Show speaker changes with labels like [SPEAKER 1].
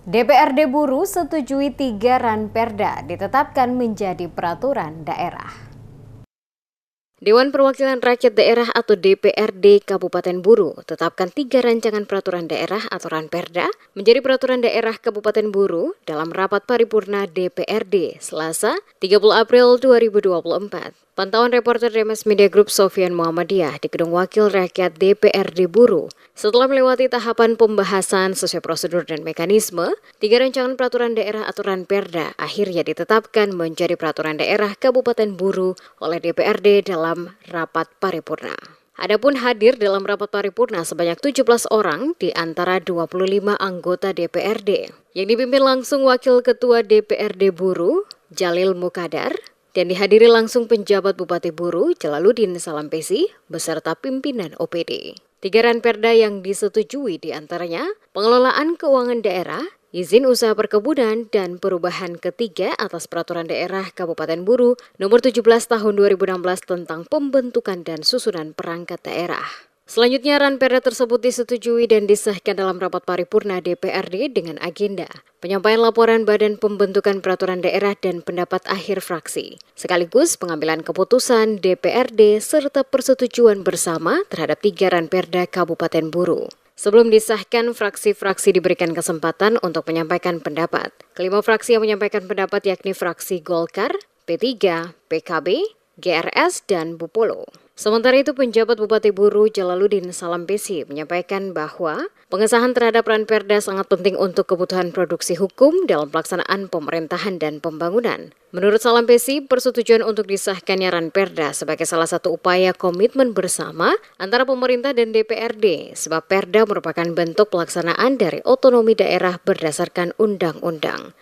[SPEAKER 1] DPRD Buru setujui 3 ranperda ditetapkan menjadi peraturan daerah. Dewan Perwakilan Rakyat Daerah atau DPRD Kabupaten Buru tetapkan 3 rancangan peraturan daerah atau ranperda menjadi peraturan daerah Kabupaten Buru dalam rapat paripurna DPRD Selasa 30 April 2024. Pantauan reporter Demes Media Group Sofian Muhammadiyah di Gedung Wakil Rakyat DPRD Buru. Setelah melewati tahapan pembahasan sesuai prosedur dan mekanisme, 3 rancangan peraturan daerah atau ranperda akhirnya ditetapkan menjadi peraturan daerah Kabupaten Buru oleh DPRD dalam rapat paripurna. Adapun hadir dalam rapat paripurna sebanyak 17 orang di antara 25 anggota DPRD yang dipimpin langsung Wakil Ketua DPRD Buru, Jalil Mukadar, dan dihadiri langsung penjabat Bupati Buru, Jalaluddin Salampesi, beserta pimpinan OPD. 3 ranperda yang disetujui diantaranya pengelolaan keuangan daerah, izin usaha perkebunan, dan perubahan ketiga atas Peraturan Daerah Kabupaten Buru Nomor 17 Tahun 2016 tentang pembentukan dan susunan perangkat daerah. Selanjutnya, ranperda tersebut disetujui dan disahkan dalam rapat paripurna DPRD dengan agenda penyampaian laporan Badan Pembentukan Peraturan Daerah dan pendapat akhir fraksi, sekaligus pengambilan keputusan DPRD serta persetujuan bersama terhadap 3 ranperda Kabupaten Buru. Sebelum disahkan, fraksi-fraksi diberikan kesempatan untuk menyampaikan pendapat. Kelima fraksi yang menyampaikan pendapat yakni fraksi Golkar, P3, PKB, GRS, dan Bupolo. Sementara itu, penjabat Bupati Buru Jalaluddin Salampesi menyampaikan bahwa pengesahan terhadap ranperda sangat penting untuk kebutuhan produksi hukum dalam pelaksanaan pemerintahan dan pembangunan. Menurut Salampesi, persetujuan untuk disahkannya ranperda sebagai salah satu upaya komitmen bersama antara pemerintah dan DPRD, sebab perda merupakan bentuk pelaksanaan dari otonomi daerah berdasarkan undang-undang.